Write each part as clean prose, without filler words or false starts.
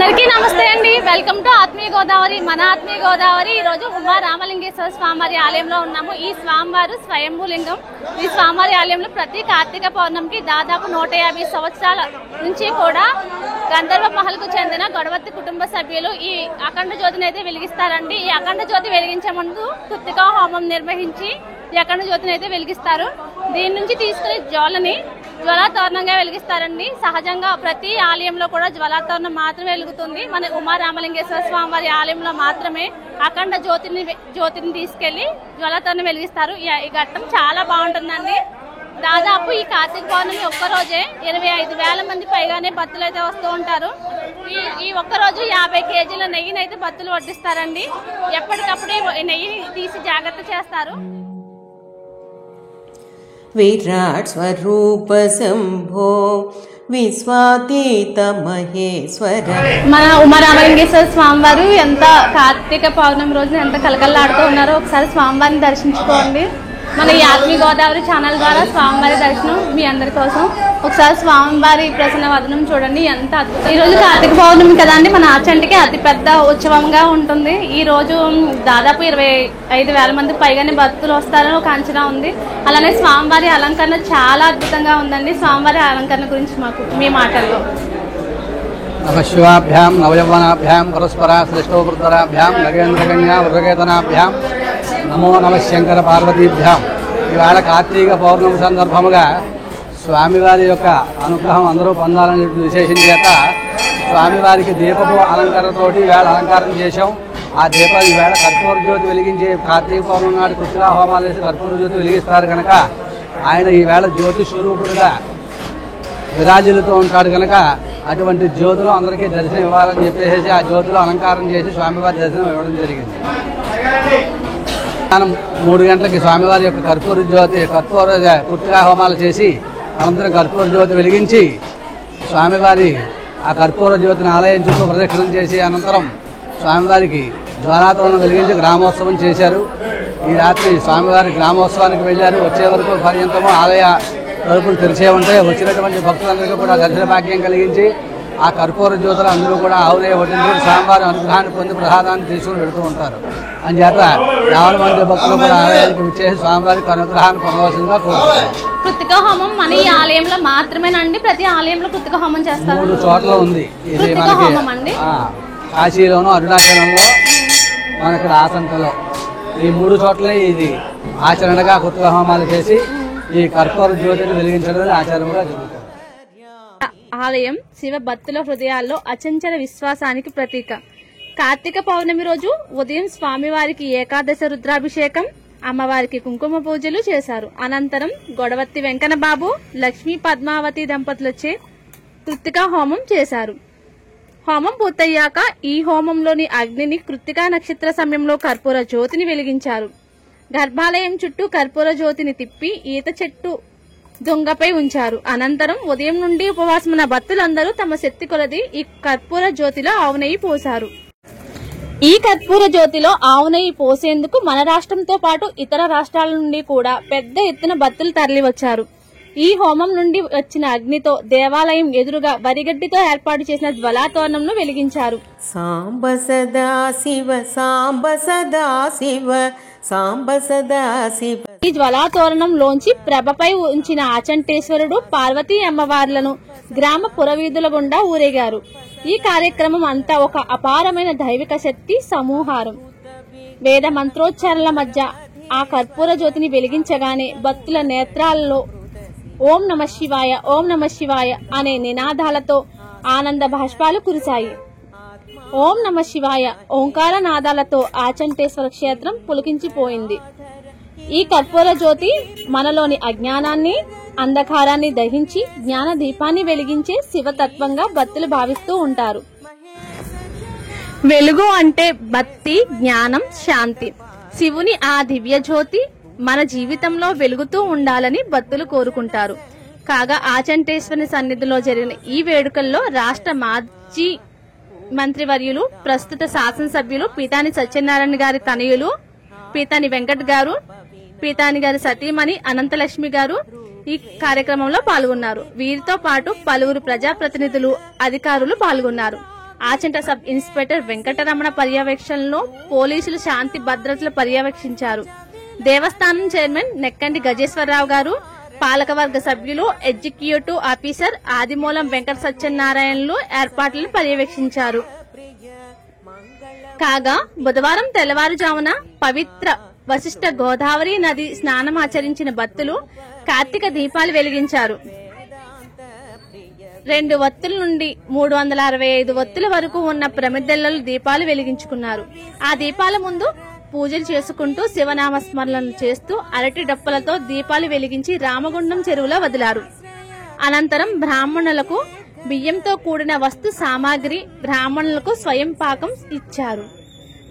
అందరికీ నమస్తే అండి. వెల్కమ్ టు ఆత్మీయ గోదావరి. మన ఆత్మీయ గోదావరి ఈ రోజు ఉమా రామలింగేశ్వర స్వామివారి ఆలయంలో ఉన్నాము. ఈ స్వామివారు స్వయంభూ లింగం. ఈ స్వామివారి ఆలయంలో ప్రతి కార్తీక పౌర్ణమికి దాదాపు 150 సంవత్సరాల నుంచి కూడా గంధర్వ మహల్కు చెందిన గొడవత్తి కుటుంబ సభ్యులు ఈ అఖండ జ్యోతిని అయితే వెలిగిస్తారండి. ఈ అఖండ జ్యోతి వెలిగించే ముందు కృత్తికా హోమం నిర్వహించి ఈ అఖండ జ్యోతిని అయితే వెలిగిస్తారు. దీని నుంచి తీసుకునే జ్వాలని జ్వలాతోరణంగా వెలిగిస్తారండి. సహజంగా ప్రతి ఆలయంలో కూడా జ్వలాతోరణం మాత్రమే వెలుగుతుంది. మన ఉమా రామలింగేశ్వర స్వామి వారి ఆలయంలో మాత్రమే అఖండ జ్యోతిని తీసుకెళ్లి జ్వలాతోరణం వెలిగిస్తారు. ఈ ఘట్టం చాలా బాగుంటుందండి. దాదాపు ఈ కార్తీక పౌర్ణమి ఒక్కరోజే 25,000 మంది పైగానే భక్తులు అయితే వస్తూ ఉంటారు. ఈ ఒక్కరోజు 50 కేజీల నెయ్యిని అయితే భక్తులు వడ్డిస్తారండి. ఎప్పటికప్పుడే నెయ్యిని తీసి జాగ్రత్త చేస్తారు. విరాట్ స్వరూప శంభో విశ్వాతీత మహేశ్వర. మన ఉమా రామలింగేశ్వర స్వామివారు ఎంత కార్తీక పౌర్ణమి రోజున ఎంత కలకల్లాడుతూ ఉన్నారో ఒకసారి స్వామివారిని దర్శించుకోండి. మన ఈ ఆత్మీయ గోదావరి ఛానల్ ద్వారా స్వామివారి దర్శనం మీ అందరి కోసం. ఒకసారి స్వామివారి ప్రసన్న వదనం చూడండి, ఎంత అద్భుతం. ఈ రోజు కార్తీక పౌర్ణమి కదా అండి, మన ఆచంటికి అతి పెద్ద ఉత్సవంగా ఉంటుంది. ఈ రోజు దాదాపు 25,000 మంది పైగానే భక్తులు వస్తారని ఒక అంచనా ఉంది. అలానే స్వామివారి అలంకరణ చాలా అద్భుతంగా ఉందండి. స్వామివారి అలంకరణ గురించి మాకు మీ మాటల్లో. నమశివాభ్యాం నవయవనాభ్యాం పరస్పర శ్రేష్టోపృతరాభ్యాం నగేంద్రకన్యా వృగకేతనాభ్యాం నమో నమ శంకర పార్వతీభ్యాం. ఇవాళ కార్తీక పౌర్ణమి సందర్భముగా స్వామివారి యొక్క అనుగ్రహం అందరూ పొందాలని విశేషం చేత స్వామివారికి దీపపు అలంకరణతోటి ఈవేళ అలంకారం చేశాం. ఆ దీపాలు ఈవేళ కర్పూర జ్యోతి వెలిగించే కార్తీక పౌర్ణమి నాడు కృష్ణా హోమాలు వేసి కర్పూర జ్యోతి వెలిగిస్తారు కనుక ఆయన ఈవేళ జ్యోతి స్వరూపుడుగా విరాజులతో ఉంటాడు కనుక అటువంటి జ్యోతులు అందరికీ దర్శనం ఇవ్వాలని చెప్పేసి ఆ జ్యోతులు అలంకారం చేసి స్వామివారి దర్శనం ఇవ్వడం జరిగింది. 3 గంటలకి స్వామివారి యొక్క కర్పూర కృత్తికా హోమాలు చేసి అనంతరం కర్పూర జ్యోతి వెలిగించి స్వామివారి ఆ కర్పూర జ్యోతిని ఆలయం చుట్టూ ప్రదక్షిణం చేసి అనంతరం స్వామివారికి జ్వాలాతోరణం వెలిగించి గ్రామోత్సవం చేశారు. ఈ రాత్రి స్వామివారి గ్రామోత్సవానికి వెళ్ళారు. వచ్చే వరకు పర్యంతము ఆలయ తలుపులు తెరిచే ఉంటాయి. వచ్చినటువంటి భక్తులందరికీ కూడా దర్శన భాగ్యం కలిగించి ఆ కర్పూర జ్యోతులు అందరూ కూడా ఆవులే వడ్డించి స్వామివారి అనుగ్రహాన్ని పొంది ప్రసాదాన్ని తీసుకుని వెళుతూ ఉంటారు. అందుచేత 50 మంది భక్తులు కూడా ఆలయానికి విచ్చేసి స్వామివారికి అనుగ్రహాన్ని పొందవలసిందిగా కోరుతున్నారు. కృత్తికా హోమం మన ఈ ఆలయంలో మాత్రమేనండి? ప్రతి ఆలయంలో కృత్తికా హోమం చేస్తారు? 3 చోట్ల ఉంది. ఇది మనకి కాశీలోను, అరుణాచలంలో, మనకి రాసంతలో ఈ 3 చోట్ల ఇది ఆచరణగా కృత్తికా హోమాలు చేసి ఈ కర్పూర జ్యోతిని వెలిగించడం ఆచారంగా జరుగుతుంది. ఆలయం శివ భక్తుల హృదయాల్లో అచంచల విశ్వాసానికి ప్రతీక. కార్తీక పౌర్ణమి రోజు ఉదయం స్వామివారికి ఏకాదశ రుద్రాభిషేకం, అమ్మవారికి కుంకుమ పూజలు చేశారు. అనంతరం గొడవత్తి వెంకన్నబాబు, లక్ష్మీ పద్మావతి దంపతులచే కృత్తికా హోమం చేశారు. హోమం పూర్తయ్యాక ఈ హోమంలోని అగ్నిని కృత్తికా నక్షత్ర సమయంలో కర్పూర జ్యోతిని వెలిగించారు. గర్భాలయం చుట్టూ కర్పూర జ్యోతిని తిప్పి ఈత చెట్టు దొంగపై ఉంచారు. అనంతరం ఉదయం నుండి ఉపవాసమున్న భక్తులందరూ తమ శక్తి కొలది ఈ కర్పూర జ్యోతిలో ఆవు నెయ్యి పోశారు. ఈ కర్పూర జ్యోతిలో ఆవు నెయ్యి పోసేందుకు మన రాష్ట్రంతో పాటు ఇతర రాష్ట్రాల నుండి కూడా పెద్ద ఎత్తున భక్తులు తరలివచ్చారు. ఈ హోమం నుండి వచ్చిన అగ్నితో దేవాలయం ఎదురుగా వరిగడ్డితో ఏర్పాటు చేసిన జ్వలాతోరణంను వెలిగించారు. సాంబ సదా శివ సాంబ సదా శివ సాంబ సదా శివ. ఈ జ్వలాతోరణంలోంచి ప్రభపై ఉంచిన ఆచంటేశ్వరుడు, పార్వతీ అమ్మవార్లను గ్రామ పురవీధుల గుండా ఊరేగారు. ఈ కార్యక్రమం అంతా ఒక అపారమైన దైవిక శక్తి సమూహారం. వేద మంత్రోచ్చారణల మధ్య ఆ కర్పూర జ్యోతిని వెలిగించగానే భక్తుల నేత్రాలలో ఓం నమ శివాయ, ఓం నమ శివాయ అనే నినాదాలతో ఆనంద బాష్పాలు కురిశాయి. ఓం నమ శివాయ ఓంకార నాదాలతో ఆచంటేశ్వర క్షేత్రం పులకించిపోయింది. ఈ కర్పూర జ్యోతి మనలోని అజ్ఞానాన్ని, అంధకారాన్ని దహించి జ్ఞాన దీపాన్ని వెలిగించే శివతత్వంగా భక్తులు భావిస్తూ ఉంటారు. వెలుగు అంటే భక్తి, జ్ఞానం, శాంతి. శివుని ఆ దివ్య జ్యోతి మన జీవితంలో వెలుగుతూ ఉండాలని భక్తులు కోరుకుంటారు. కాగా ఆచంటేశ్వరుని సన్నిధిలో జరిగిన ఈ వేడుకల్లో రాష్ట్ర మాజీ మంత్రివర్యులు, ప్రస్తుత శాసనసభ్యులు పీతాని సత్యనారాయణ గారి తనయులు పీతాని వెంకట్ గారు, పీతాని గారి సతీమణి అనంతలక్ష్మి గారు ఈ కార్యక్రమంలో పాల్గొన్నారు. వీరితో పాటు పలువురు ప్రజాప్రతినిధులు, అధికారులు పాల్గొన్నారు. ఆచంట సబ్ ఇన్స్పెక్టర్ వెంకటరమణ పర్యవేక్షణలో పోలీసులు శాంతి భద్రతలు పర్యవేక్షించారు. దేవస్థానం చైర్మన్ నెక్కంటి గజేశ్వరరావు గారు, పాలకవర్గ సభ్యులు, ఎగ్జిక్యూటివ్ ఆఫీసర్ ఆదిమూలం వెంకట సత్యనారాయణలు ఏర్పాట్లను పర్యవేక్షించారు. కాగా బుధవారం తెల్లవారుజామున పవిత్ర వశిష్ఠ గోదావరి నది స్నానం ఆచరించిన భక్తులు కార్తీక దీపాలు వెలిగించారు. 2 వత్తుల నుండి 365 వత్తుల వరకు ఉన్న ప్రమిదెలలో దీపాలు వెలిగించుకున్నారు. ఆ దీపాల ముందు పూజలు చేసుకుంటూ శివనామస్మరణలు చేస్తూ అరటి డప్పలతో దీపాలు వెలిగించి రామగుండం చెరువులో వదిలారు. అనంతరం బ్రాహ్మణులకు బియ్యంతో కూడిన వస్తు సామాగ్రి, బ్రాహ్మణులకు స్వయం పాకం ఇచ్చారు.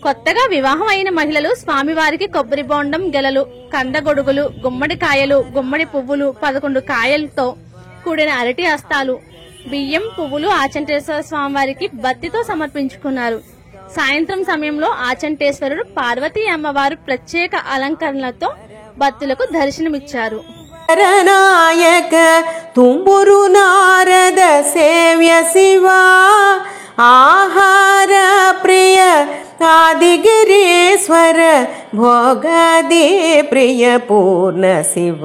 కొత్తగా వివాహం అయిన మహిళలు స్వామివారికి కొబ్బరి బోండం, గెలలు, కందగొడుగులు, గుమ్మడికాయలు, గుమ్మడి పువ్వులు, 11 కాయలతో కూడిన అరటి హస్తాలు, బియ్యం, పువ్వులు ఆచంటేశ్వర స్వామివారికి భక్తితో సమర్పించుకున్నారు. సాయంత్రం సమయంలో ఆచంటేశ్వరుడు, పార్వతీ అమ్మవారు ప్రత్యేక అలంకరణలతో భక్తులకు దర్శనమిచ్చారు. నాయక తుంబురు నారద సేవ్య శివా, ఆహార ప్రియ ఆదిగిరీశ్వర, భోగది ప్రియ పూర్ణ శివ,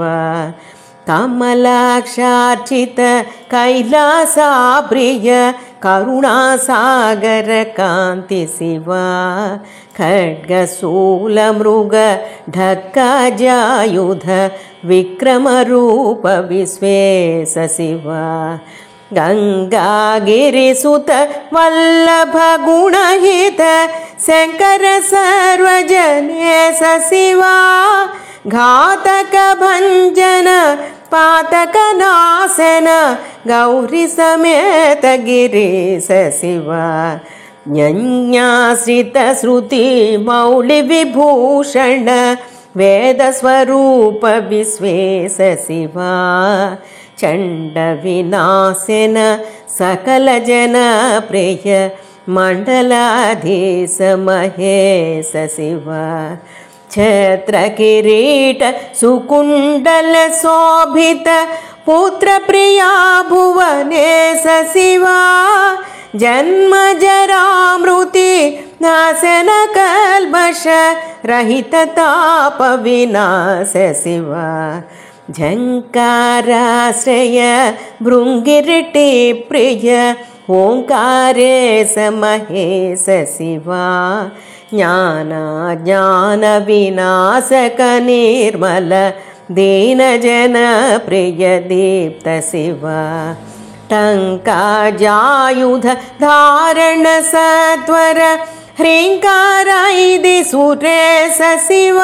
కమలాక్షార్చిత కైలాసా ప్రియ, కరుణాసాగర కాంతి శివ, ఖడ్గశూల మృగ ఢక్కజాయుధ విక్రమ రూప విశ్వేశ శివ, గంగాగిరిసుత వల్లభ గుణహిత శంకర సర్వజనేశ శివ, ఘాతక భంజన పాతక నాశన గౌరీ సమేత గిరీశ శివ, జ్ఞాశ్రిత శృతి మౌళి విభూషణ వేద స్వరూప విశ్వేశ శివ, చండ వినాశన సకల జన ప్రియ మండలాధీశ మహేశ శివ, ఛత్ర కిరీట సుకుండల శోభిత పుత్ర ప్రియా భువనేశ శివ, జన్మ జరామృతి నాశన కల్మష రహిత తాప వినాశ శివ, ఝంకారాశ్రయ భృంగిరిటి ప్రియ ఓంకారేశ మహేశ శివ, జ్ఞాన వినాశక నిర్మల దీన జన ప్రియ దీప్త శివ, టంకాజాయుధ ధారణ సత్వర హ్రీంకారైది సురేశ శివ,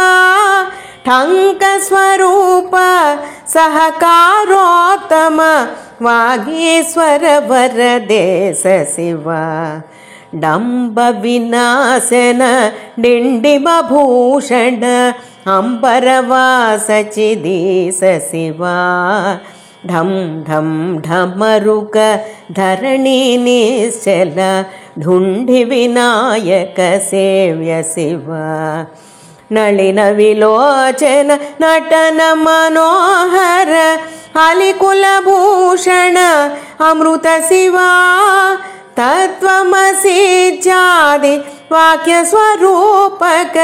టంక స్వరూప సహకారోత్తమ వాగీశ్వర వరదేశ శివ, డంబ వినాశన డిండిమ భూషణ అంబరవాస చిదీశ శివ, ఢం ఢం ఢమరుక ధరణి నిశ్చల ఢుండి వినాయక సేవ్య శివ, నళిన విలోచన నటన మనోహర అలికుల భూషణ అమృత శివ, తత్వమసీత్యాది వాక్య స్వరూపక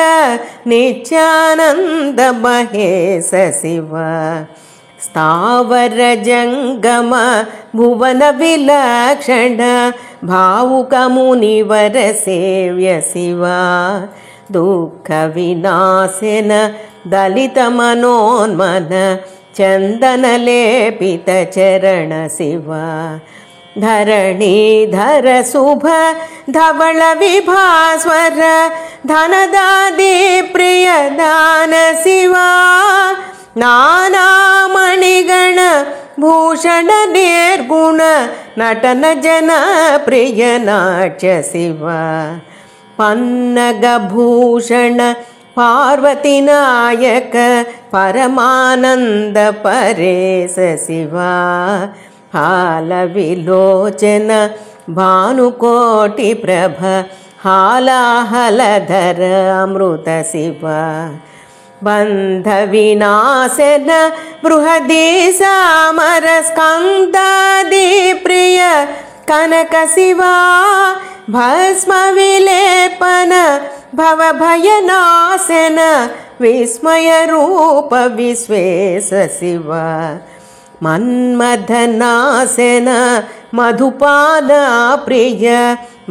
నిత్యానంద మహేశ శివ, స్థావర జంగమ భువన విలక్షణ భావుక మునివర సేవ్య శివ, దుఃఖ వినాశన దళిత మనోన్మన చందన లేపిత చరణ శివ, ధరణీధర శుభ ధవళ విభాస్వర ధనదాది ప్రియ దాన శివ, నానామణిగణ భూషణ నిర్గుణ నటన జన ప్రియ నాట్య శివ, పన్నగ భూషణ పార్వతి నాయక పరమానంద పరేశ శివ, హాల విలోచన భానుకోటి ప్రభ హాలాహలధర అమృత శివ, బంధ వినాశన బృహదీ సామర స్కందాది ప్రియ కనక శివ, भस्मविलेपन भवभयनाशन विस्मयरूप विश्वेश शिव मन्मथनाशन मधुपाल प्रिय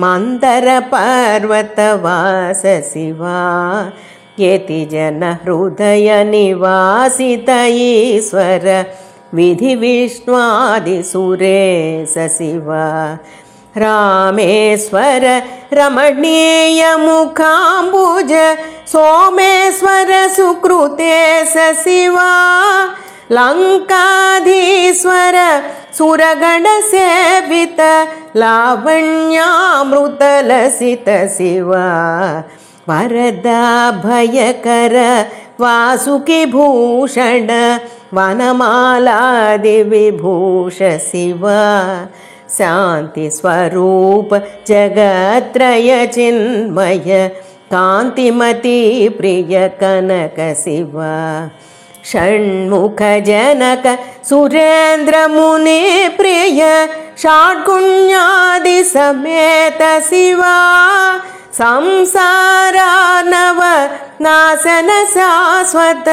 मन्दरपर्वतवास शिवा येति जन हृदय निवासित ईश्वर विधिविष्णुआदिसुरेश शिवा रामेश्वर रमणीय मुखाम्बुज सोमेश्वर सुकृतेश शिवा लङ्काधीश्वर सुरगणसेवित लावण्यामृतलसित शिवा वरदा भयकर वासुकिभूषण वनमालादिविभूष शिवा शान्तिस्वरूप जगत्त्रय चिन्मय कान्तिमती प्रिय कनक शिवा षण्मुख जनक सुरेन्द्र मुनि प्रिय षड्गुण्यादि समेत शिवा संसारानव नाशन शाश्वत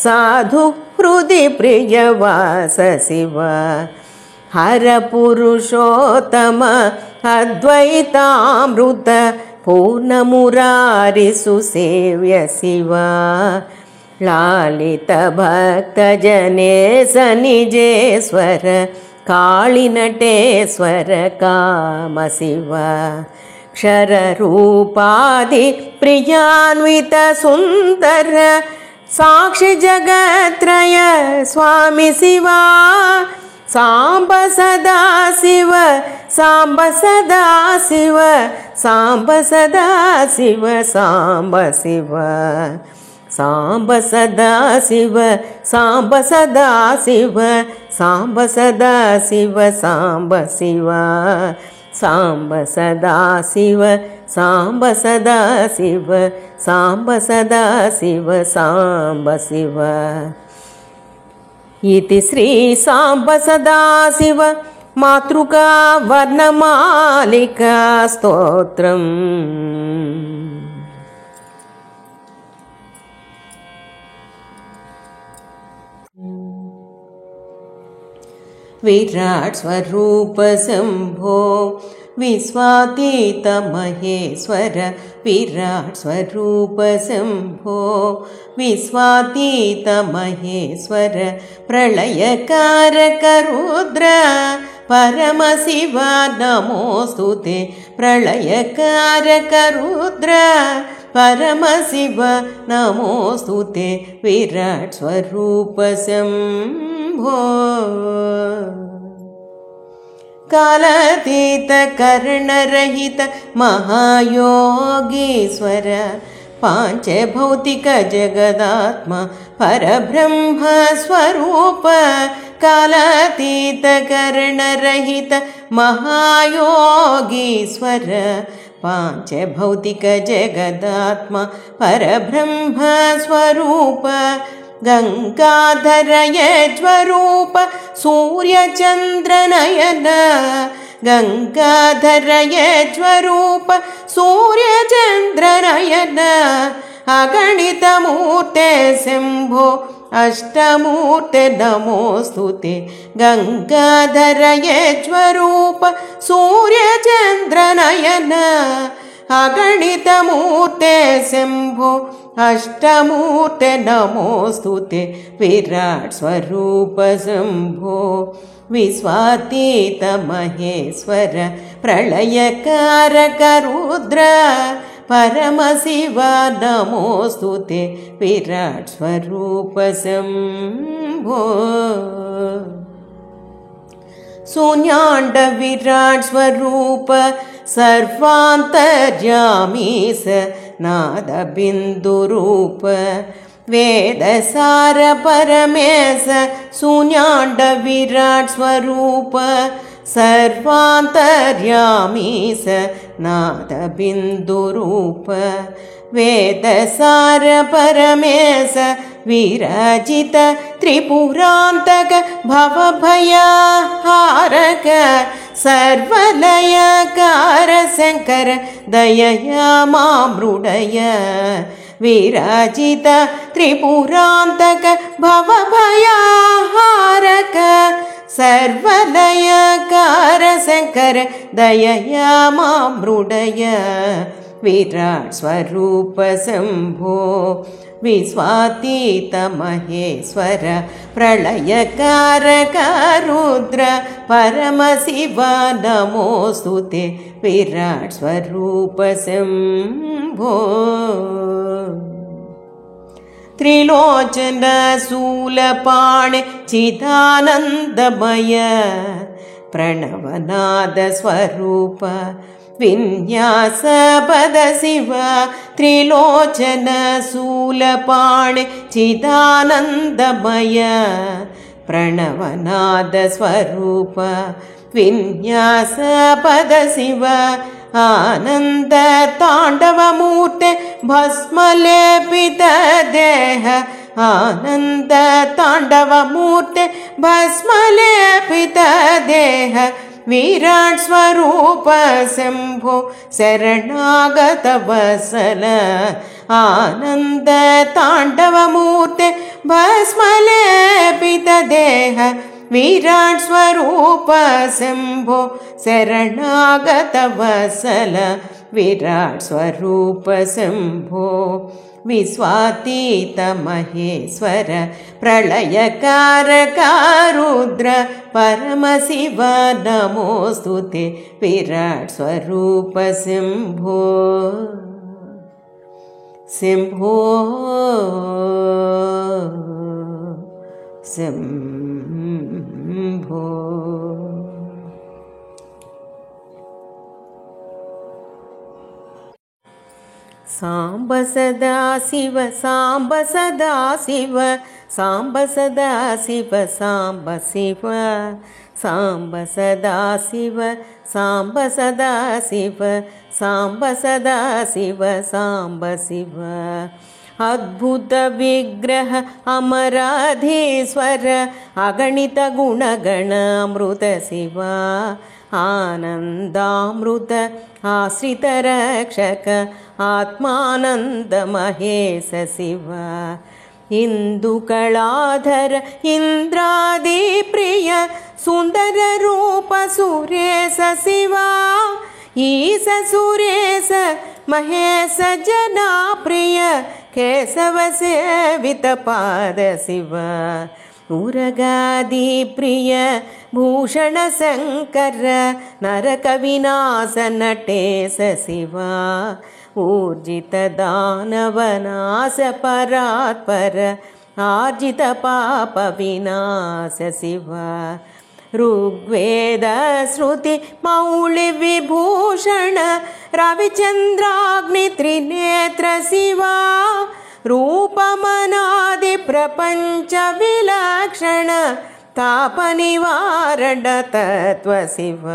साधु हृदि प्रिय वास शिवा हर पुरुषोत्तम अद्वैतामृत पूर्णमुरारि सुसेव्य शिवा लालित भक्त जनेश निजेश्वर कालिनटेश्वर काम शिवा क्षररूपादि प्रियान्वित सुन्दर साक्षि जगत्त्रय स्वामी शिवा सांब सदा शिव सांब सदा शिव सांब सदा शिव सांब शिव सांब सदा शिव सांब सदा शिव सांब सदा शिव सांब शिवा सांब सदा शिव सांब सदा शिव सांब सदा शिव सांब शिव इति श्री सांब सदा शिव मातृका वर्णमालिका स्तोत्रम् विराट स्वरूप शंभो विश्वातीत महेश्वर विराट स्वरूप शंभो विश्वातीत महेश्वर प्रलयकारक रुद्र परम शिव नमोस्तुते प्रलयकारक रुद्र परम शिव नमोस्तुते विराट स्वरूप शंभो कालातीत कर्णरहित महायोगीश्वर पांचभौतिक जगदात्मा परब्रह्म स्वरूप कालातीत कर्णरहित महायोगीश्वर पांचभौतिक जगदात्मा परब्रह्म स्वरूप गंगाधर यज्वरूप सूर्यचन्द्रनयन गंगाधर यज्वरूप सूर्यचन्द्रनयन अगणित मूर्ते शंभो अष्टमूर्ते नमोस्तुते गंगाधर यज्वरूप सूर्यचन्द्रनयन अगणित मूर्ते शंभो अष्टमूर्ते नमोस्तुते विराट स्वरूप शंभो विश्वातीत महेश्वर प्रलयकारक रुद्र परम शिव नमोस्तुते विराट स्वरूप शंभो शून्याण्ड विराट स्वरूप सर्वान्तर्यामीश नाद बिन्दुरूप वेदसार परमेश शून्याण्ड विराट स्वरूप सर्वान्तर्यामीश नाद बिन्दुरूप वेदसार परमेश विराजित त्रिपुरान्तक भवभयहारक सर्वलयकार शङ्कर दयया मामृडय विराजित त्रिपुरान्तक भवभयहारक सर्वलयकार शङ्कर दयया मामृडय विराट स्वरूप शम्भो विश्वातीत महेश्वर प्रलयकारक रुद्र परमशिव नमोस्तुते विराट स्वरूप शम्भो त्रिलोचन शूलपाणि चिदानन्दमय प्रणवनाद स्वरूप विन्यास पद शिव त्रिलोचन शूलपाणि चिदानन्दमय प्रणवनाद स्वरूप विन्यास पद शिव आनन्द ताण्डवमूर्ते भस्मलेपित देह आनन्द ताण्डवमूर्ते भस्मलेपित देह विराट स्वरूप शम्भो शरणागत वत्सल आनन्द ताण्डवमूर्ते भस्मलेपित देह विराट स्वरूप शम्भो शरणागत वत्सल विराट स्वरूप शम्भो विश्वातीत महेश्वर प्रलयकारक रुद्र परमशिव नमोस्तुते विराट स्वरूप शम्भो शम्भो शम्भो सांब सदा शिव सांब सदा शिव सांब सदा शिव सांब शिव सांब सदा शिव सांब सदा शिव सांब सदा शिव सांब शिव अद्भुत विग्रह अमराधीश्वर अगणित गुणगण अमृत शिव आनन्दामृत आश्रित रक्षक आत्मानन्द महेश शिव इन्दुकलाधर इन्द्रादिप्रिय सुन्दर रूप सुरेश शिव ईश सुरेश महेश जनाप्रिय केशव सेवित पाद शिव उरगादि प्रिय भूषण शङ्कर नरक विनाश नटेश शिव ऊर्जित दानवनाश परात्पर आर्जित पाप विनाश शिव ऋग्वेद श्रुति मौलि विभूषण रविचन्द्राग्नि त्रिनेत्र शिव रूपमनादि प्रपंच विलक्षण ताप निवारण तत्व शिव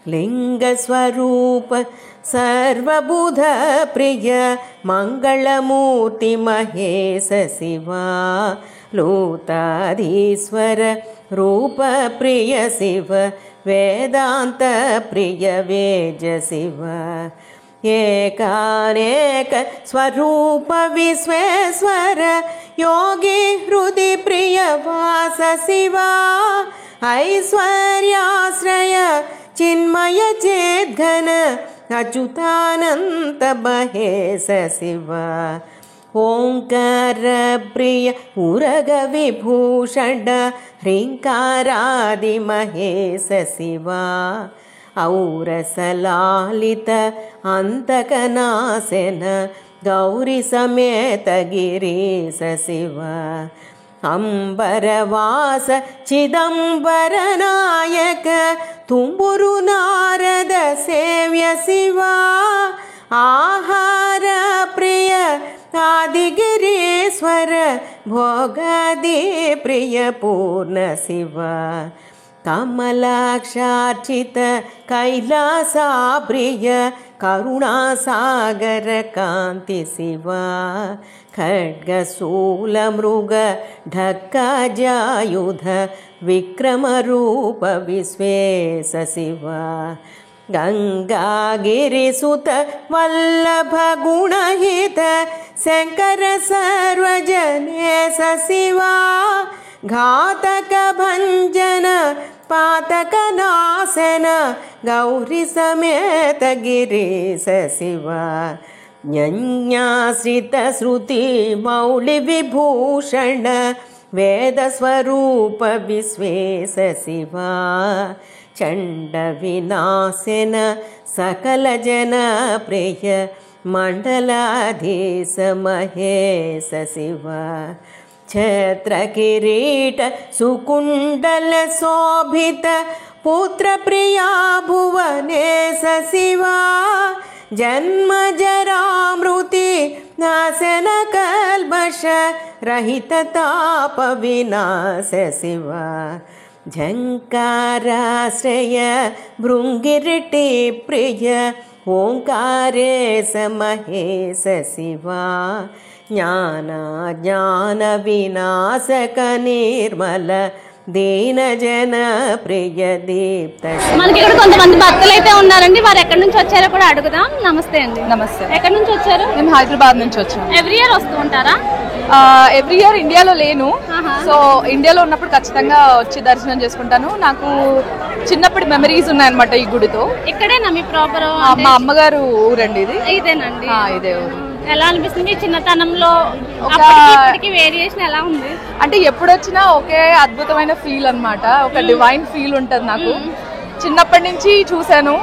लिंग स्वरूप सर्वबुध प्रिय मंगलमूर्ति महेश शिव लूताधीश्वर रूप प्रिय शिव वेदांत प्रिय वेज शिव एकानेक स्वरूप विश्वेश्वर योगी हृदि प्रिय वास शिव ऐश्वर्याश्रय चिन्मय चेद्घन अच्युतानंत महेश शिव ओंकार प्रिय उरग विभूषण ह्रींकारादि महेश शिव औरसलालित अंतकनासेन गौरी समेत गिरीश शिव अंबरवास चिदंबर नायक तुम्बुरु नारद सेव्य शिव आहार प्रिय आदिगिरीश्वर भोगादि प्रिय पूर्ण शिव కమలాక్షార్చిత కైలాసాప్రియ కరుణాసాగర కాంతి శివా ఖడ్గశూలమృగ ఢక్కజాయుధ విక్రమరూప విశ్వేశ శివా గంగాగిరిసుత వల్లభ గుణహిత శంకర సర్వజనేశ శివా ఘాతక భంజన పాతక నాశన గౌరీ సమేత గిరీశ శివా జ్ఞాశ్రిత శృతి మౌళి విభూషణ వేద స్వరూప విశ్వేశ శివా చండ వినాశన సకల జన ప్రియ మండలాధీశ మహేశ శివా ఛత్ర కిరీట సుకుండల శోభిత పుత్ర ప్రియా భువనేశ శివా జన్మ జరామృతి నాశన కల్మష రహిత తాప వినాశ శివా झंकाराश्रय भृंगिरिटि प्रिय ओंकारेश महेश शिवा ज्ञान विनाशक निर्मल దీన జన ప్రియ దీప్త. మనకి ఇక్కడ కొంతమంది భక్తులు అయితే ఉన్నారండి, వారు ఎక్కడి నుంచి వచ్చారో కూడా అడుగుదాం. నమస్తే అండి. నమస్తే. ఎక్కడి నుంచి వచ్చారు? మేము హైదరాబాద్ నుంచి వచ్చాము. ఎవ్రీ ఇయర్ వస్తూ ఉంటారా? ఎవ్రీ ఇయర్ ఇండియాలో లేను, సో ఇండియాలో ఉన్నప్పుడు ఖచ్చితంగా వచ్చి దర్శనం చేసుకుంటాను. నాకు చిన్నప్పటి మెమరీస్ ఉన్నాయన్నమాట ఈ గుడితో. ఇక్కడేనా మీ ప్రాపర్? మా అమ్మగారు ఊరండి ఇది. ఇదేనండి. ఇదే ఊరు. ఎలా అనిపిస్తుంది మీ చిన్నతనంలో వేరియేషన్ ఎలా ఉంది? అంటే ఎప్పుడు వచ్చినా ఒకే అద్భుతమైన ఫీల్ అన్నమాట, ఒక డివైన్ ఫీల్ ఉంటది నాకు. చిన్నప్పటి నుంచి చూసాను,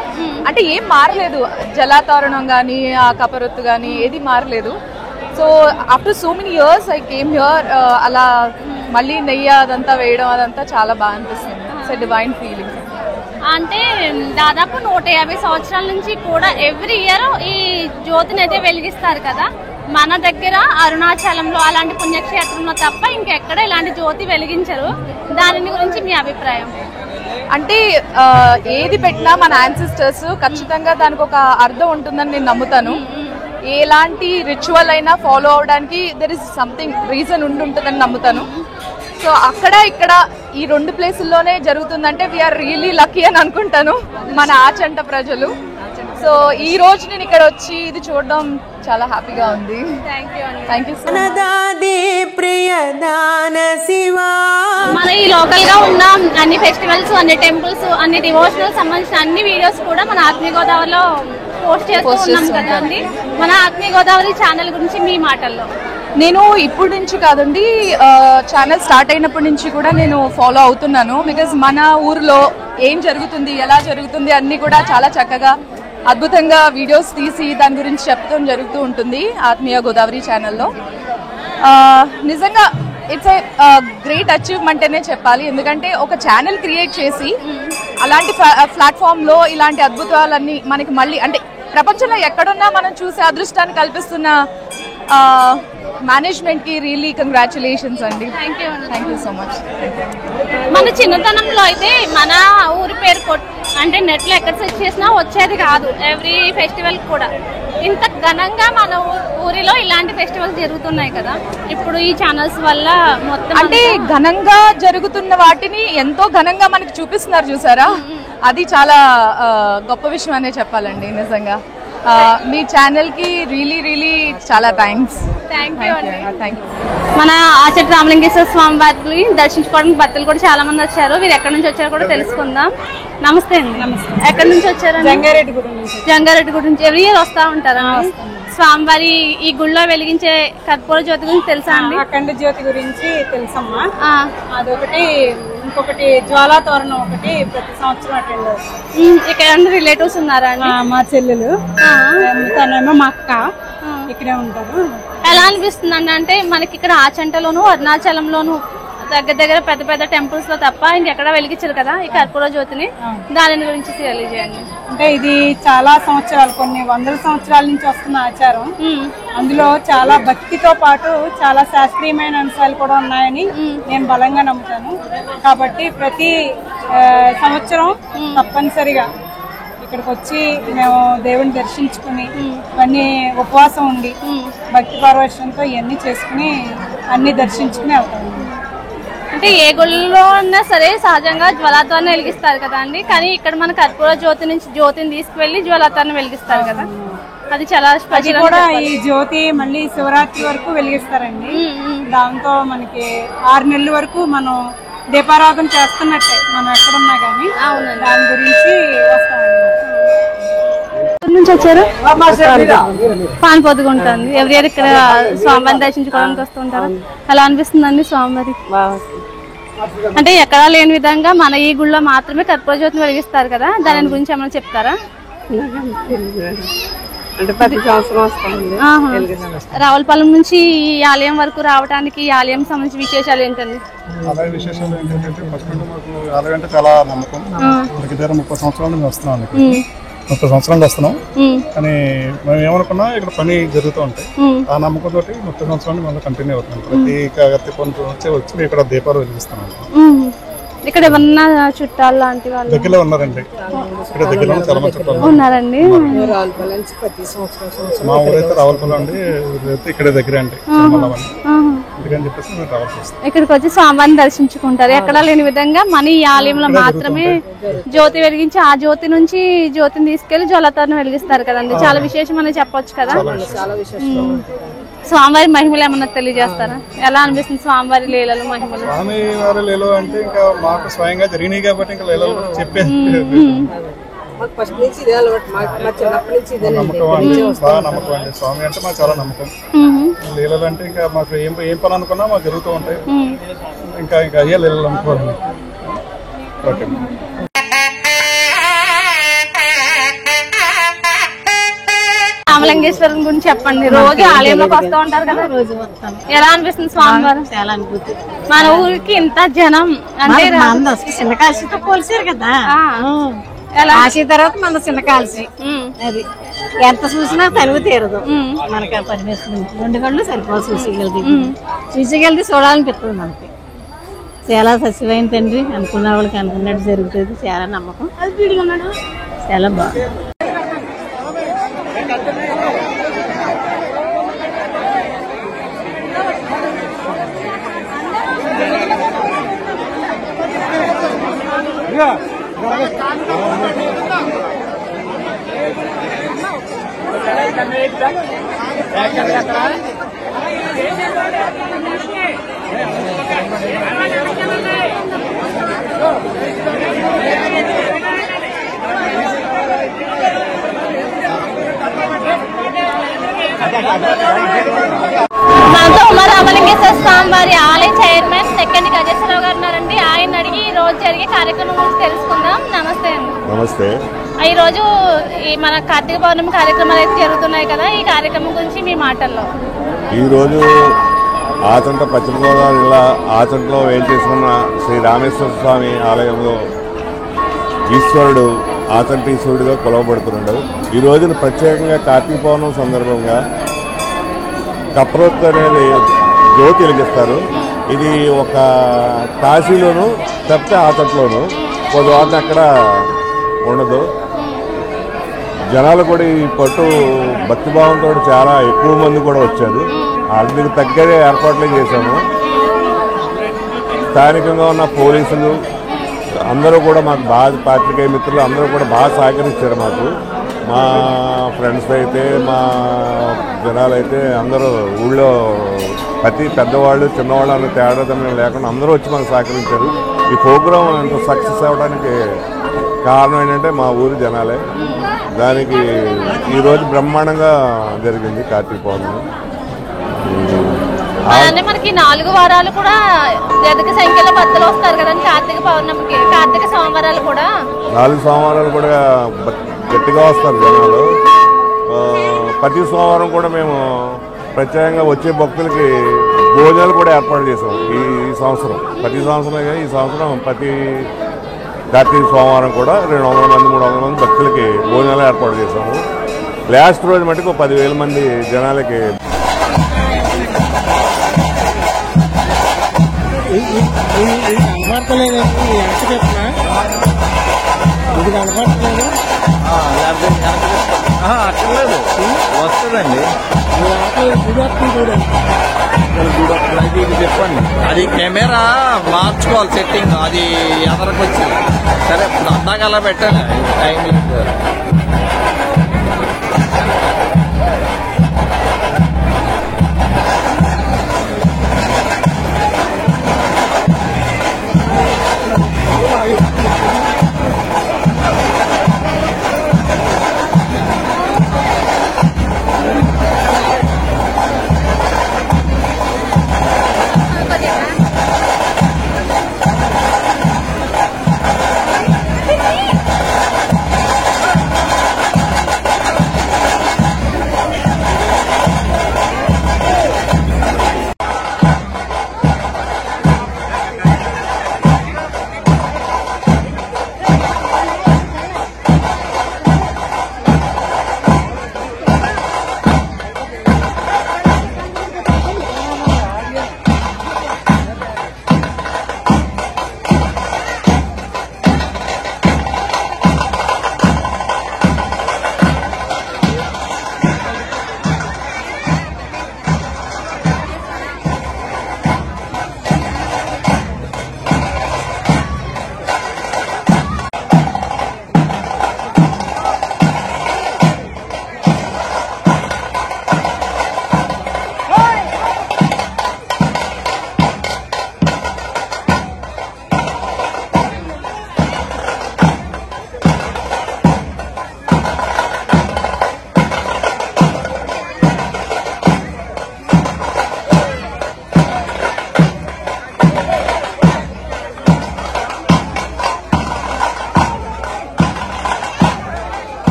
అంటే ఏం మారలేదు. జలాతోరణం కానీ ఆ కపరొత్తు కానీ ఏది మారలేదు. So after so many years I came here. అలా మళ్ళీ నెయ్యి అదంతా వేయడం అదంతా చాలా బాగా అనిపిస్తుంది. It's divine feeling. అంటే దాదాపు 150 సంవత్సరాల నుంచి కూడా ఎవ్రీ ఇయర్ ఈ జ్యోతిని అయితే వెలిగిస్తారు కదా. మన దగ్గర అరుణాచలంలో అలాంటి పుణ్యక్షేత్రంలో తప్ప ఇంకెక్కడ ఇలాంటి జ్యోతి వెలిగించరు. దాని గురించి మీ అభిప్రాయం? అంటే ఏది పెట్టినా మన యాన్సిస్టర్స్ ఖచ్చితంగా దానికి ఒక అర్థం ఉంటుందని నేను నమ్ముతాను. ఎలాంటి రిచువల్ అయినా ఫాలో అవడానికి దెర్ ఇస్ సంథింగ్ రీజన్ ఉంటుందని నమ్ముతాను. సో అక్కడ ఇక్కడ ఈ రెండు ప్లేసుల్లోనే జరుగుతుందంటే వీఆర్ రియల్లీ లక్కీ అని అనుకుంటాను మన ఆచంట ప్రజలు. సో ఈ రోజు నేను ఇక్కడ వచ్చి ఇది చూడడం చాలా హ్యాపీగా ఉంది. Thank you so much. మన ఈ లోకల్ గా ఉన్న అన్ని ఫెస్టివల్స్, అన్ని టెంపుల్స్, అన్ని డివోషనల్ సంబంధించిన అన్ని వీడియోస్ కూడా మన ఆత్మీయ గోదావరిలో పోస్ట్ చేస్తూ ఉన్నాం కదా అండి. మన ఆత్మీయ గోదావరి ఛానల్ గురించి మీ మాటల్లో. నేను ఇప్పటి నుంచి కాదండి, ఛానల్ స్టార్ట్ అయినప్పటి నుంచి కూడా నేను ఫాలో అవుతున్నాను. బికాజ్ మన ఊర్లో ఏం జరుగుతుంది, ఎలా జరుగుతుంది అన్ని కూడా చాలా చక్కగా అద్భుతంగా వీడియోస్ తీసి దాని గురించి చెప్పడం జరుగుతూ ఉంటుంది ఆత్మీయ గోదావరి ఛానల్లో. నిజంగా ఇట్స్ ఏ గ్రేట్ అచీవ్మెంట్ అనే చెప్పాలి. ఎందుకంటే ఒక ఛానల్ క్రియేట్ చేసి అలాంటి ప్లాట్ఫామ్లో ఇలాంటి అద్భుతాలన్నీ మనకి మళ్ళీ అంటే ప్రపంచంలో ఎక్కడున్నా మనం చూసే అదృష్టాన్ని కల్పిస్తున్న మేనేజ్మెంట్ కి రియల్లీ కంగ్రాచులేషన్స్ అండి. Thank you so much. మన చిన్నతనంలో అయితే మన ఊరి పేరు అంటే నెట్ లో ఎక్కడ సెర్చ్ చేసినా వచ్చేది కాదు. ఎవ్రీ ఫెస్టివల్ కూడా ఇంత ఘనంగా మన ఊరిలో ఇలాంటి ఫెస్టివల్స్ జరుగుతున్నాయి కదా. ఇప్పుడు ఈ ఛానల్స్ వల్ల మొత్తం అంటే ఘనంగా జరుగుతున్న వాటిని ఎంతో ఘనంగా మనకి చూపిస్తున్నారు చూసారా, అది చాలా గొప్ప విషయం అనే చెప్పాలండి. నిజంగా మీ ఛానల్ కి రియలీ చాలా థ్యాంక్స్. మన ఆచంట రామలింగేశ్వర స్వామి వారిని దర్శించుకోవడానికి భక్తులు కూడా చాలా మంది వచ్చారు. వీరు ఎక్కడి నుంచి వచ్చారో కూడా తెలుసుకుందాం. నమస్తే అండి. ఎక్కడి నుంచి వచ్చారు? జంగారెడ్డి గురించి ఎవ్రీ ఇయర్ వస్తా ఉంటారా? స్వామివారి ఈ గుళ్ళో వెలిగించే కర్పూర జ్యోతి గురించి తెలుసా అండి? అఖండ జ్యోతి గురించి తెలుసమ్మా. అదొకటి, ఇంకొకటి జ్వాలా తోరణం ఒకటి ప్రతి సంవత్సరం అటెండ్ అవుతుంది. ఇక్కడ రిలేటివ్స్ ఉన్నారా అండి? మా చెల్లెలు, తనేమో మా అక్క ఇక్కడే ఉంటారు. ఎలా అనిపిస్తుంది అంటే మనకి ఇక్కడ ఆచంటలోను అరుణాచలంలోను దగ్గర పెద్ద టెంపుల్స్ లో తప్ప ఇంకెక్కడ వెలిగించారు కదా ఈ కర్పూర జ్యోతిని. దాని గురించి తెలియజేయండి. అంటే ఇది చాలా సంవత్సరాలు, కొన్ని వందల సంవత్సరాల నుంచి వస్తున్న ఆచారం. అందులో చాలా భక్తితో పాటు చాలా శాస్త్రీయమైన అంశాలు కూడా ఉన్నాయని నేను బలంగా నమ్ముతాను. కాబట్టి ప్రతి సంవత్సరం తప్పనిసరిగా ఇక్కడికి వచ్చి మేము దేవుని దర్శించుకుని ఇవన్నీ ఉపవాసం ఉండి భక్తి పారవశ్యంతో ఇవన్నీ చేసుకుని అన్ని దర్శించుకుని వెళ్తాము. అంటే ఏ గుళ్ళో ఉన్నా సరే సహజంగా జ్వలాతోనే వెలిగిస్తారు కదా అండి, కానీ ఇక్కడ మన కర్పూర జ్యోతి నుంచి జ్యోతిని తీసుకువెళ్లి జ్వలాతాన్ని వెలిగిస్తారు కదా, అది చాలా స్పెషల్ కూడా. ఈ జ్యోతి మళ్ళీ శివరాత్రి వరకు వెలిగిస్తారండి. దాంతో మనకి 6 నెలల వరకు మనం దీపారాధన చేస్తున్నట్టే మనం ఎక్కడున్నా కానీ. దాని గురించి వస్తామండి. నుంచి వచ్చారు పాన్ పొద్దుకుంటుంది. ఎవరి ఇయర్ ఇక్కడ స్వామివారిని దర్శించుకోవడానికి వస్తుంటారు. ఎలా అనిపిస్తుందండి స్వామివారి? అంటే ఎక్కడా లేని విధంగా మన ఈ గుళ్ళో మాత్రమే కర్పూర జ్యోతిని వెలిగిస్తారు కదా, దాని గురించి ఏమైనా చెప్తారా? అంటే ప్రతి సంవత్సరం వస్తామండి. రావులపాలెం నుంచి ఈ ఆలయం వరకు రావడానికి ఈ ఆలయం సంబంధించి విశేషాలు ఏంటండి? ఆలయ విశేషాలు ఏంటంటే ఫస్ట్ మాకు ఆలయం అంటే చాలా నమ్మకం. 30 సంవత్సరాల నుంచి వస్తున్నాం, 30 సంవత్సరాలు వస్తున్నాం. కానీ మేము ఏమనుకున్నా ఇక్కడ పని జరుగుతూ ఉంటాయి. ఆ నమ్మకంతో 30 సంవత్సరాలు మళ్ళీ కంటిన్యూ అవుతున్నాం. ప్రతి కార్తీక పౌర్ణమి వచ్చి ఇక్కడ దీపాలు వెలిగిస్తున్నాం. ఇక్కడ ఏమన్నా చుట్టాలు లాంటి వాళ్ళు దగ్గరలో ఉన్నారండి. ఇక్కడ దగ్గరలో చాలా మంది చుట్టాలు ఉన్నారండి. మా ఊరైతే రావులపల్లి అండి, ఇక్కడ దగ్గర అండి. అందుకని చెప్పేసి మేము రావాల్సి వస్తుంది. ఇక్కడికి వచ్చి స్వామివారిని దర్శించుకుంటారు. ఎక్కడా లేని విధంగా మన ఈ ఆలయంలో మాత్రమే జ్యోతి వెలిగించి ఆ జ్యోతి నుంచి జ్యోతిని తీసుకెళ్లి జ్వలతాన్ని వెలిగిస్తారు కదండి. చాలా విశేషం అని చెప్పొచ్చు కదా. స్వామివారి మహిమలు ఏమన్నా తెలియజేస్తారా? ఎలా అనిపిస్తుంది స్వామివారి లీలలు మహిమలు? స్వామివారి లీలలు అంటే ఇంకా మాకు స్వయంగా జరిగినాయి కాబట్టి ఇంకా లీలలు చెప్పేది నమ్మకం అండి. బాగా నమ్మకం అండి. స్వామి అంటే మాకు చాలా నమ్మకం. లీలలు అంటే ఇంకా మాకు ఏం పని అనుకున్నా మాకు జరుగుతూ ఉంటాయి. ఇంకా అయ్యే లీలలు అనుకోవాలి. ఓకే. రామలింగేశ్వరం గురించి చెప్పండి. రోజు ఆలయంలోకి వస్తూ ఉంటారు కదా, రోజు ఎలా అనిపిస్తుంది స్వామివారు? చాలా అనుభూతి. మన ఊరికి ఇంత జనం అంటే చిన్న కాశీతో పోల్చారు కదా, కాశీ తర్వాత మన చిన్న కాల్సి అది ఎంత చూసినా తనివి తీరదు మనకి. పరమేశ్వరం 2 కళ్ళు సరిపోదు చూసేగలిది చూడాలనిపిస్తుంది మనకి. చాలా సత్యమైన తండ్రి, అనుకున్న వాళ్ళకి అనుకున్నట్టు జరుగుతుంది. చాలా నమ్మకం, చాలా బాగుంది. మనతో రామలింగేశ్వర స్వామి వారి ఆలయ చైర్మన్ సెకండ్ గజేశ్వరరావు గారు ఉన్నారండి. ఆయన అడిగి ఈ రోజు జరిగే కార్యక్రమం గురించి తెలుసుకుందాం. నమస్తే అండి. నమస్తే. ఈ రోజు ఈ మన కార్తీక పౌర్ణమి కార్యక్రమాలు అయితే జరుగుతున్నాయి కదా, ఈ కార్యక్రమం గురించి మీ మాటల్లో. ఈరోజు ఆచంట పశ్చిమ గోదావరి జిల్లా ఆచంటలో వేయించేసుకున్న శ్రీ రామేశ్వర స్వామి ఆలయంలో ఈశ్వరుడు ఆచంట ఈశ్వరుడిగా కొలవబడుతున్నాడు. ఈ రోజున ప్రత్యేకంగా కార్తీక పౌర్ణమి సందర్భంగా కప్రోత్ అనేది జ్యోతి వెలిగిస్తారు. ఇది ఒక కాశీలోను తప్పితే ఆచంటలోను పొద్దువారిని అక్కడ ఉండదు. జనాలు కూడా ఈ పట్టు భక్తిభావంతో చాలా ఎక్కువ మంది కూడా వచ్చారు. అందుకు తగ్గదే ఏర్పాట్లే చేశాము. స్థానికంగా ఉన్న పోలీసులు అందరూ కూడా మాకు బాగా, పాత్రికేయ మిత్రులు అందరూ కూడా బాగా సహకరించారు మాకు. మా ఫ్రెండ్స్ అయితే, మా జనాలైతే అందరూ ఊళ్ళో ప్రతి పెద్దవాళ్ళు చిన్నవాళ్ళు అన్న తేడాతనం లేకుండా అందరూ వచ్చి మాకు సహకరించారు. ఈ ప్రోగ్రాం ఎంత సక్సెస్ అవ్వడానికి కారణం ఏంటంటే మా ఊరి జనాలే. దానికి ఈరోజు బ్రహ్మాండంగా జరిగింది కార్తీక పౌర్ణమి. మనకి 4 వారాలు కూడా అధిక సంఖ్యలో భక్తులు వస్తారు కదండి కార్తీక పౌర్ణమికి. కార్తీక సోమవారాలు కూడా 4 సోమవారాలు కూడా గట్టిగా వస్తారు జనాలు. ప్రతి సోమవారం కూడా మేము ప్రత్యేకంగా వచ్చే భక్తులకి భోజనాలు కూడా ఏర్పాటు చేసాం. ఈ సంవత్సరం ప్రతి సంవత్సరం ఈ సంవత్సరం ప్రతి కార్తీక సోమవారం కూడా 200 మంది 300 మంది భక్తులకి భోజనాలు ఏర్పాటు చేసాము. లాస్ట్ రోజు మటుకు 10,000 మంది జనాలకి అక్కర్లేదు వస్తుందండి. చెప్పండి అది కెమెరా మార్చుకోవాలి సెట్టింగ్ అది ఎదరకు వచ్చి సరే అందాక అలా పెట్టాలి టైం లేదు.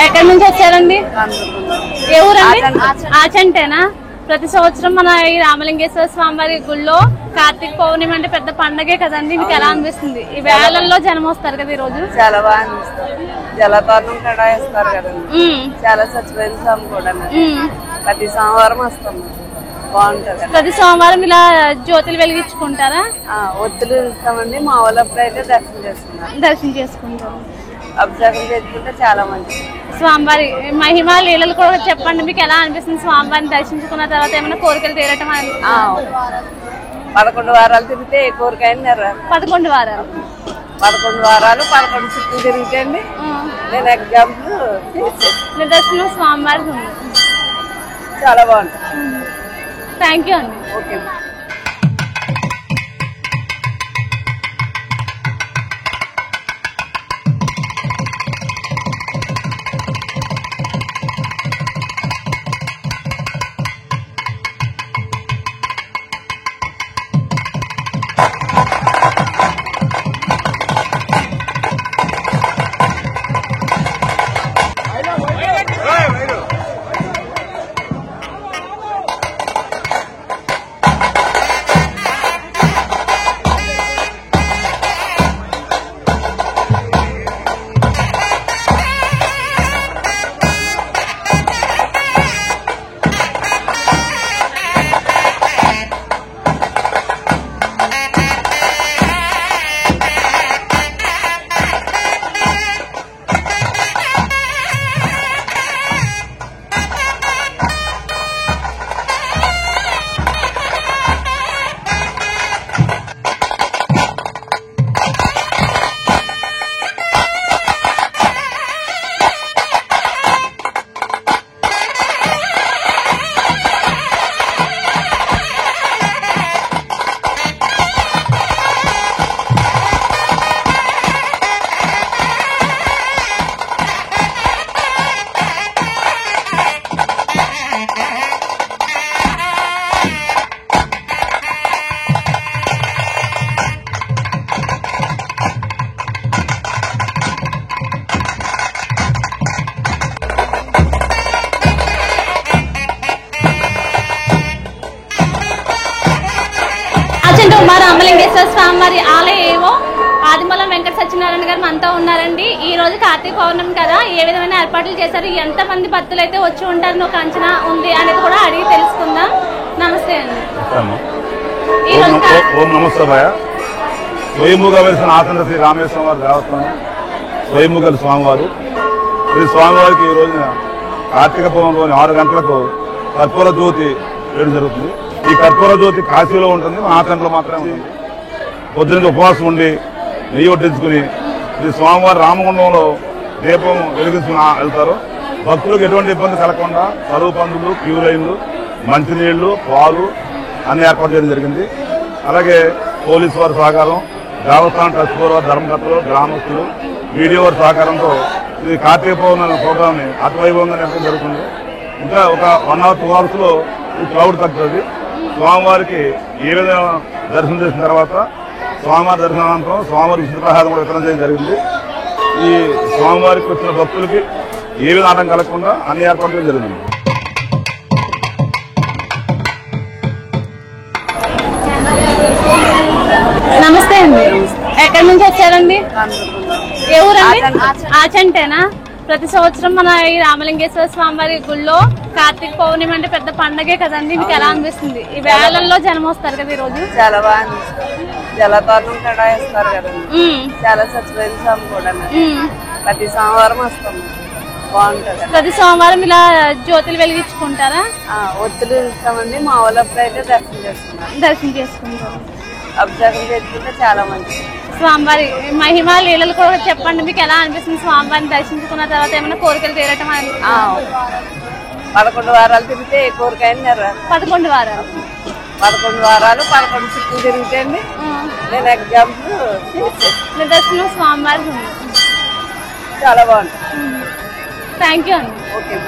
ఎక్కడి నుంచి వచ్చారండి? ఏ ఊరండి? ఆచంటేనా? ప్రతి సంవత్సరం మన ఈ రామలింగేశ్వర స్వామివారి గుళ్ళో కార్తీక పౌర్ణమి అంటే పెద్ద పండగే కదండి. మీకు ఎలా అనిపిస్తుంది? ఈ వేళల్లో జనం వస్తారు కదా ఈ రోజు. చాలా బాగా అనిపిస్తుంది. జలపాతం కూడా వేస్తారు కదండి, చాలా సచివైన స్వామి కూడా ప్రతి సోమవారం వస్తాం, బాగుంటది. ప్రతి సోమవారం ఇలా జ్యోతులు వెలిగించుకుంటారా? ఒత్తులు ఇస్తామండి. మా వాళ్ళప్పుడు అయితే దర్శనం చేసుకుంటాం. అభిషేకం చేసుకుంటే చాలా మంచిది. స్వామివారి మహిమ లీలలు కూడా చెప్పండి. మీకు ఎలా అనిపిస్తుంది స్వామివారిని దర్శించుకున్న తర్వాత? ఏమైనా కోరికలు తీరటం? 11 వారాలు తిరిగితే ఏ కోరికైనా నెరవేరు. 11 వారాలు 11 చుట్టూ తిరిగితే అండి. నేను ఎగ్జాంపుల్ నిదర్శనం స్వామివారి ఉంది, చాలా బాగుంటుంది. థ్యాంక్ యూ అండి. ఓకే. రామలింగేశ్వర స్వామివారి ఆలయం ఆదిమూలం వెంకట సత్యనారాయణ గారు మనతో ఉన్నారండి. ఈ రోజు కార్తీక పౌర్ణమి కదా, ఏ విధమైన ఏర్పాట్లు చేశారు, ఎంత మంది భక్తులు అయితే వచ్చి ఉంటారని ఒక అంచనా ఉంది అనేది కూడా అడిగి తెలుసుకుందాం. నమస్తే అండి. ఓం నమస్తేభాయ. స్వయంభూగా వెలిసిన ఆచంద్ర శ్రీ రామేశ్వరం వారి దేవస్థానం స్వయంభూగల స్వామివారు. ఈ స్వామివారికి ఈ రోజున కార్తీక పౌర్ణమిలోని 6 గంటలకు కర్పూర జ్యోతి వేయడం జరుగుతుంది. ఈ కర్పూర జ్యోతి కాశీలో ఉంటుంది, మన ఆచంద్రలో మాత్రమే ఉంటుంది. పొద్దున్న ఉపవాసం ఉండి నెయ్యి వడ్డించుకుని ఈ స్వామివారి రామగుండంలో దీపం వెలిగించుకుని వెళ్తారు. భక్తులకు ఎటువంటి ఇబ్బంది కలగకుండా కరువు పందులు, క్యూ లైన్లు, మంచినీళ్లు, పాలు అన్ని ఏర్పాటు చేయడం జరిగింది. అలాగే పోలీసు వారి సహకారం, దేవస్థానం ట్రస్ట్ బోర్డు వారి ధర్మకర్తలు, గ్రామస్తులు, మీడియా వారి సహకారంతో ఈ కార్తీక పౌర్ణమి ప్రోగ్రామ్ ని అతివైభవంగా నిర్వహించడం జరుగుతుంది. ఇంకా ఒక 1 or 2 hours లో ఈ క్రౌడ్ తగ్గుతుంది. స్వామివారికి ఏ విధంగా దర్శనం చేసిన తర్వాత స్వామివారి దర్శనానంతరం స్వామివారి ఉచిత ప్రసాదం కూడా వితరణ చేయడం జరిగింది. ఈ స్వామివారికి వచ్చిన భక్తులకి ఏ విధంగా ఆటం కలగకుండా అన్ని ఏర్పాట్లు జరిగింది. నమస్తే అండి. ఎక్కడి నుంచి వచ్చారండి? ఏ ఊరండి? ఆచంటేనా? ప్రతి సంవత్సరం మన ఈ రామలింగేశ్వర స్వామివారి గుళ్ళో కార్తీక పౌర్ణమి అంటే పెద్ద పండగే కదండి. మీకు ఎలా అనిపిస్తుంది? ఈ వేళల్లో జనం వస్తారు కదా ఈ రోజు. చాలా బాగా అనిపిస్తుంది. జలతోరణం కడాయిస్తారు కదండి, చాలా సచివేశాం కూడా. ప్రతి సోమవారం వస్తాం, బాగుంటది. ప్రతి సోమవారం ఇలా జ్యోతులు వెలిగించుకుంటారా? ఒత్తులు ఇస్తామండి. మా వాళ్ళప్పుడు అయితే దర్శనం చేసుకుంటాం. అభిషేకం చేసుకుంటే చాలా మంచిది. స్వామివారి మహిమ లీలలు కూడా చెప్పండి. మీకు ఎలా అనిపిస్తుంది స్వామివారిని దర్శించుకున్న తర్వాత? ఏమైనా కోరికలు తీరటం? 11 వారాలు తిరిగితే ఏ కోరికైనా నెరవేరు. 11 వారాలు 11 చుట్టూ తిరిగితే అండి. నేను ఎగ్జాంపుల్ నిదర్శనం స్వామివారి చాలా బాగుంటుంది. థ్యాంక్ యూ అండి. ఓకే.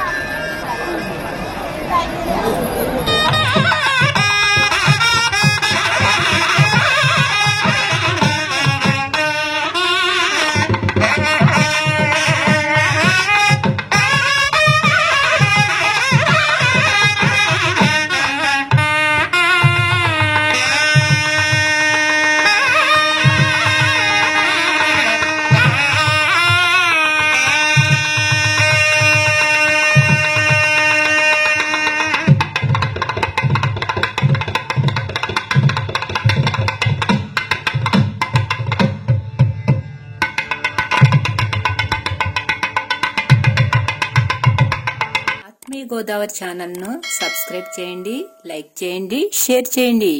గోదావరి ఛానల్ను సబ్స్క్రైబ్ చేయండి, లైక్ చేయండి, షేర్ చేయండి.